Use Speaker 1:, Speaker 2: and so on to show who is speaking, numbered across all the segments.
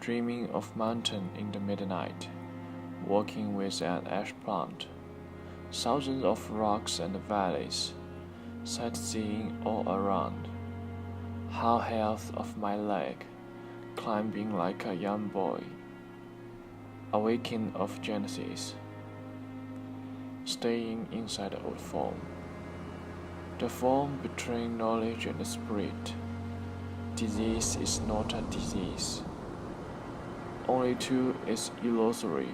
Speaker 1: dreaming of mountain in the midnight, walking with an ash plant, thousands of rocks and valleys, sightseeing all around. How health of my leg, climbing like a young boy, awakening of Genesis, staying inside old form. The form between knowledge and spirit. Disease is not a disease. Only two is illusory,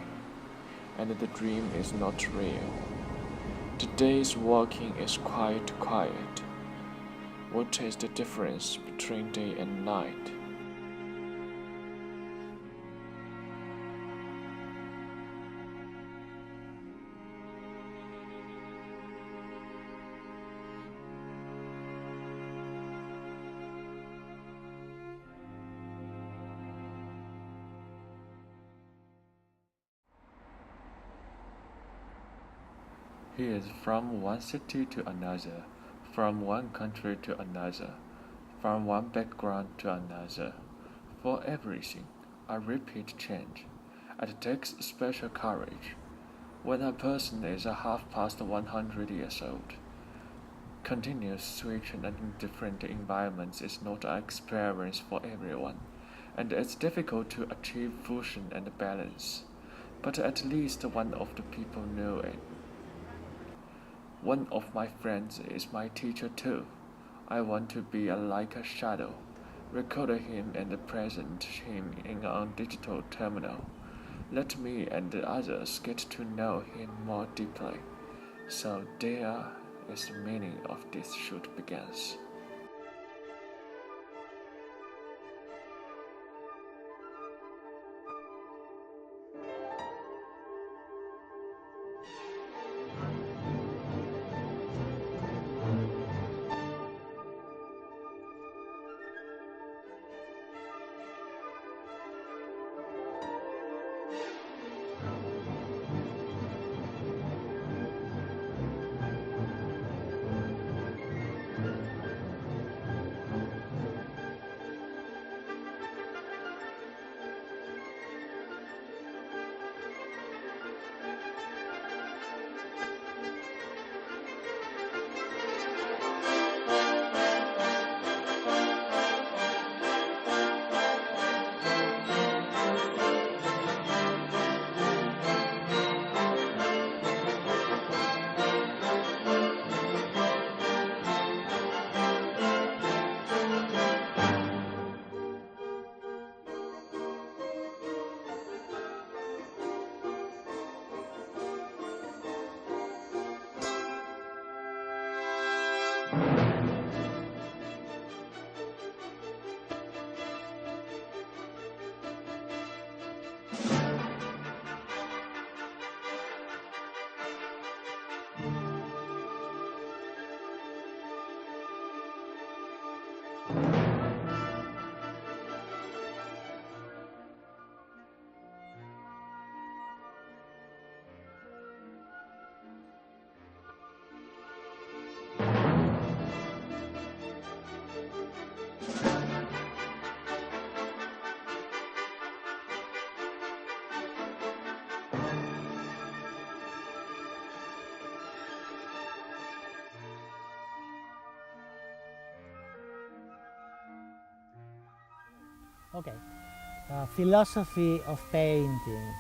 Speaker 1: and the dream is not real. The day's walking is quiet. What is the difference between day and night?
Speaker 2: He is from one city to another, from one country to another, from one background to another. For everything, a repeat change. It takes special courage. When a person is a half past 100 years old, continuous switching in different environments is not an experience for everyone, and it's difficult to achieve fusion and balance. But at least one of the people know it. One of my friends is my teacher too. I want to be like a shadow, record him and present him in a digital terminal. Let me and the others get to know him more deeply. So there is the meaning of this shoot begins.
Speaker 3: Okay, philosophy of painting.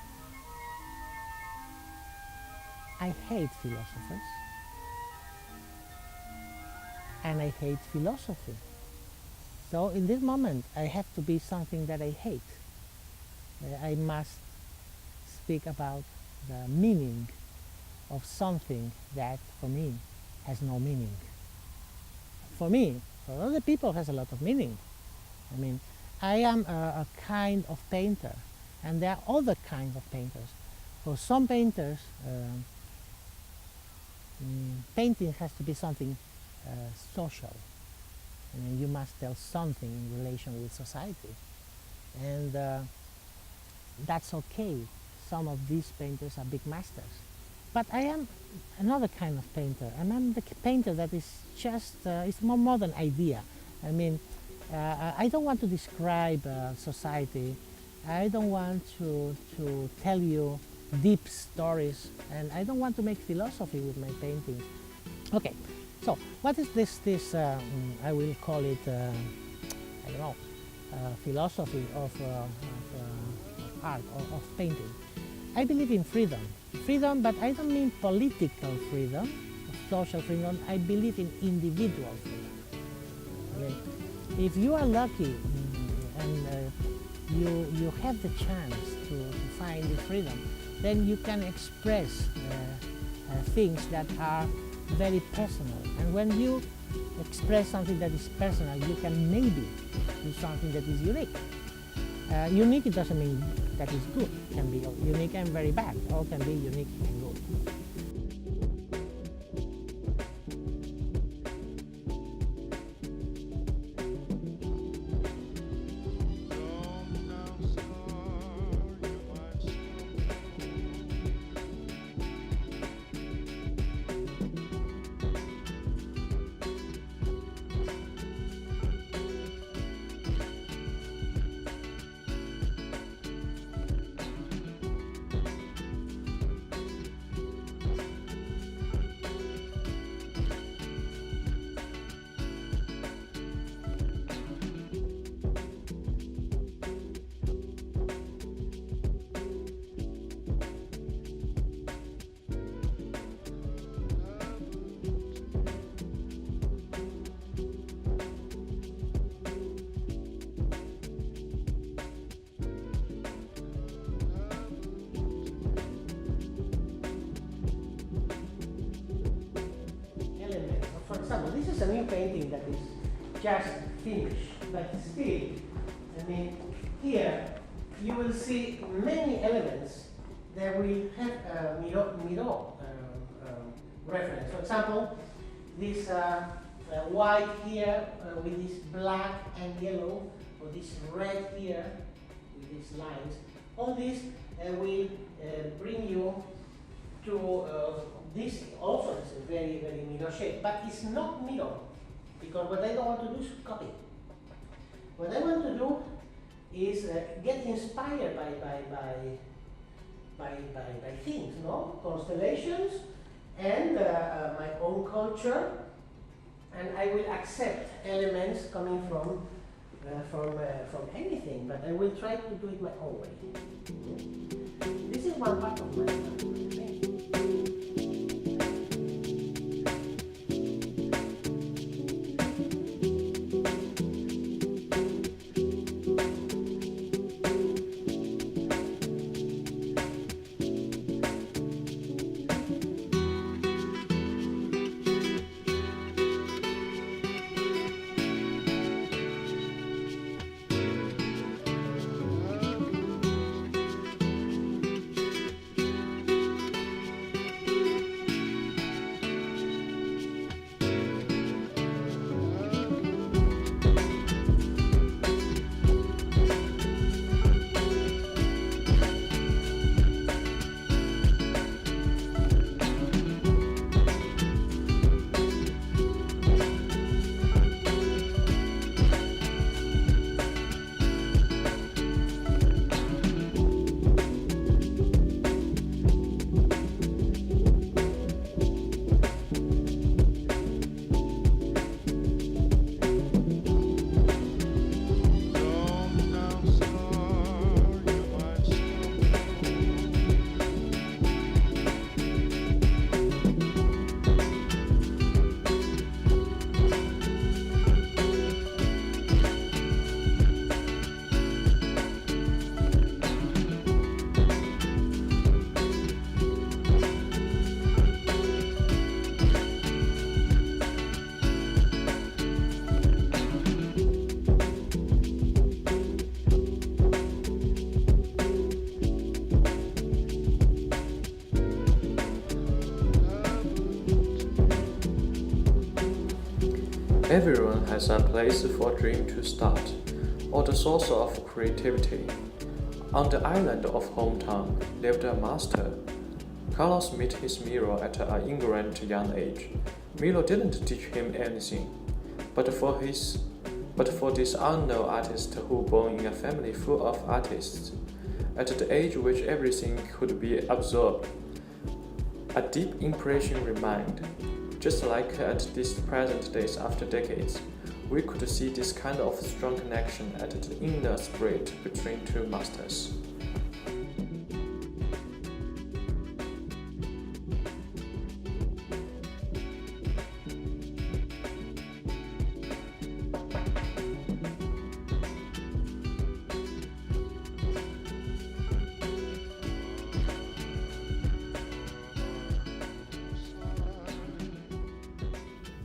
Speaker 3: I hate philosophers and I hate philosophy. So in this moment I have to be something that I hate. I must speak about the meaning of something that for me has no meaning. For me, for other people has a lot of meaning. I mean, I am a kind of painter, and there are other kinds of painters. For some painters, painting has to be something social. I mean, you must tell something in relation with society, and that's okay. Some of these painters are big masters. But I am another kind of painter. I'm the painter that is just, it's a more modern idea. I mean, I don't want to describe society I don't want to tell you deep stories, and I don't want to make philosophy with my painting. Okay, so what is this I will call it, I don't know, philosophy of art, of painting. I believe in freedom. Freedom, but I don't mean political freedom, social freedom. I believe in individual freedom. Okay? If you are lucky and you have the chance to find the freedom, then you can express things that are very personal. And when you express something that is personal, you can maybe do something that is unique. Unique, it doesn't mean that is good. It can be unique and very bad, or can be unique and good. For example, this is a new painting that is just finished, but still, I mean, here you will see many elements that will have a Miró reference. For example, this white here with this black and yellow, or this red here with these lines. All this will bring you to this also is a very, very Miró shape, but it's not Miró, because what I don't want to do is copy. What I want to do is get inspired by things, no? Constellations and my own culture, and I will accept elements coming from anything, but I will try to do it my own way. This is one part of my painting.
Speaker 1: Everyone has a place for a dream to start, or the source of creativity. On the island of hometown lived a master. Carlos met his Miro at an ignorant young age. Miro didn't teach him anything, but for his But for this unknown artist who born in a family full of artists, at the age which everything could be absorbed, a deep impression remained. Just like at these present days after decades, we could see this kind of strong connection at the inner spirit between two masters.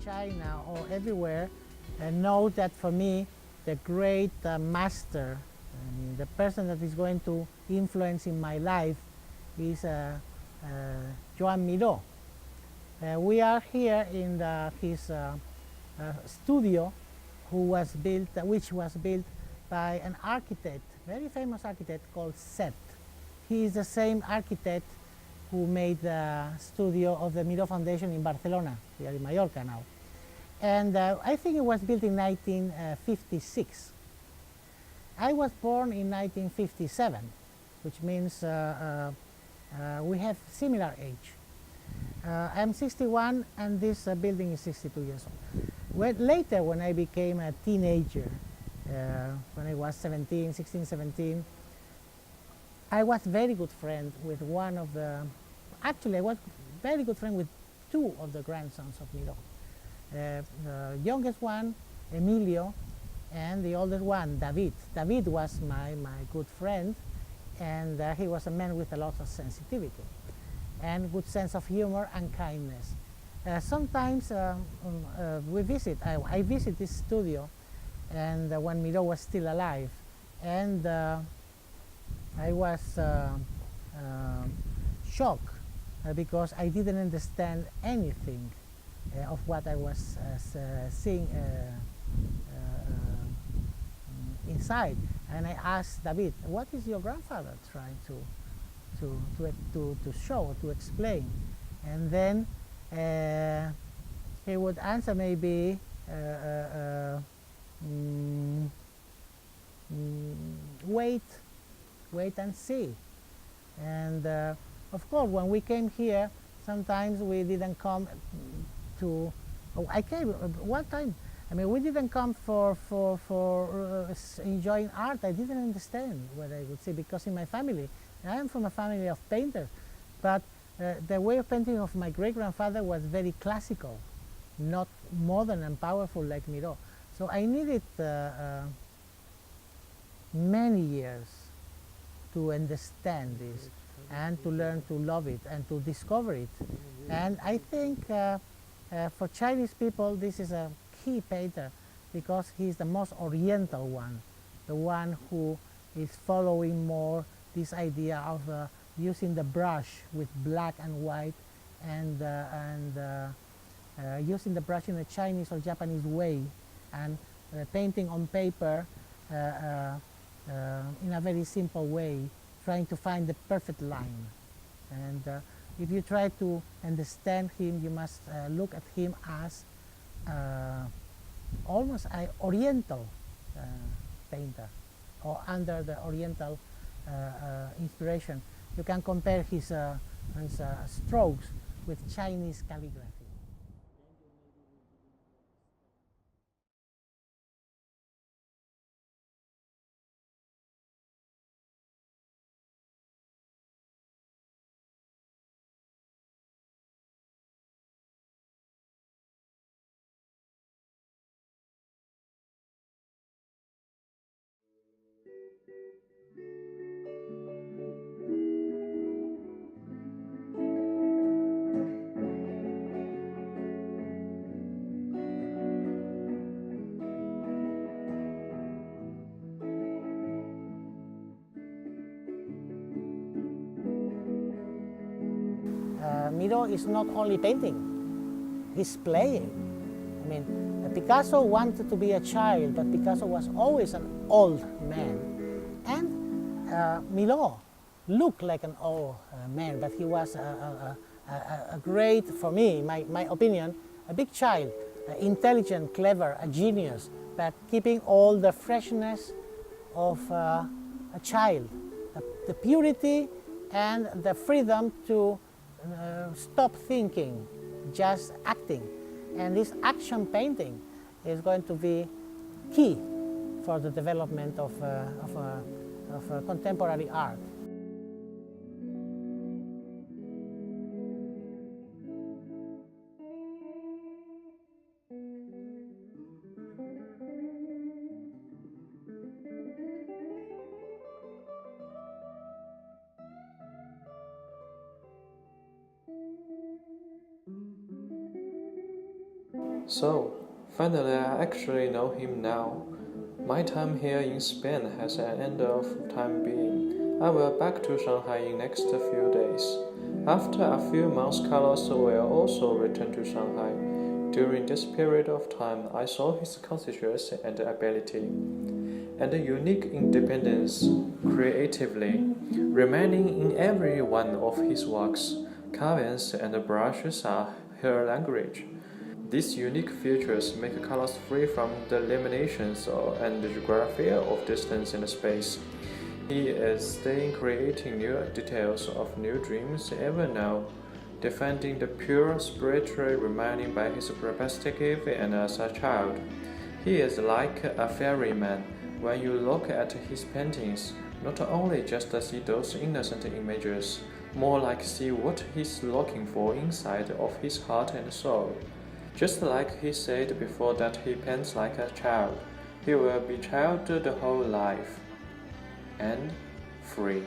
Speaker 3: China or everywhere, know that for me the great master, the person that is going to influence in my life is Joan Miró. We are here in his studio, which was built by an architect, very famous architect called Seth. He is the same architect who made the studio of the Miró Foundation in Barcelona. We are in Mallorca now. And I think it was built in 1956. I was born in 1957, which means we have similar age. I'm 61 and this building is 62 years old. Later, when I became a teenager, when I was 16, 17, I was very good friend with actually I was very good friend with two of the grandsons of Miró. The youngest one, Emilio, and the oldest one, David. David was my good friend, and he was a man with a lot of sensitivity and good sense of humor and kindness. Sometimes we visit, I visit this studio, and when Miró was still alive, and I was shocked because I didn't understand anything of what I was seeing inside. And I asked David, what is your grandfather trying to show, to explain? And then he would answer maybe, wait and see. And of course, when we came here, sometimes we didn't come to, I came one time, I mean, we didn't come for enjoying art. I didn't understand what I would say, because in my family, I am from a family of painters, but the way of painting of my great-grandfather was very classical, not modern and powerful like Miró. So I needed many years to understand this and to learn to love it and to discover it. And I think for Chinese people this is a key painter because he's the most oriental one, the one who is following more this idea of using the brush with black and white and using the brush in a Chinese or Japanese way and painting on paper in a very simple way, trying to find the perfect line. And if you try to understand him, you must look at him as almost an oriental painter, or under the oriental inspiration. You can compare his strokes with Chinese calligraphy. Miró is not only painting, he's playing. I mean, Picasso wanted to be a child, but Picasso was always an old man. And Miró looked like an old man, but he was a great, for me, my opinion, a big child, intelligent, clever, a genius, but keeping all the freshness of a child, the purity and the freedom to stop thinking, just acting. And this action painting is going to be key for the development of contemporary art.
Speaker 1: So, finally I actually know him now. My time here in Spain has an end of time being. I will back to Shanghai in next few days. After a few months, Carlos will also return to Shanghai. During this period of time, I saw his conscience and ability, and unique independence creatively, remaining in every one of his works. Carvings and brushes are her language. These unique features make Carlos free from the limitations and the geography of distance and space. He is staying creating new details of new dreams even now, defending the pure spiritual remaining by his perspective and as a child. He is like a ferryman. When you look at his paintings, not only just see those innocent images, more like see what he's looking for inside of his heart and soul. Just like he said before that he paints like a child, he will be child the whole life, and free.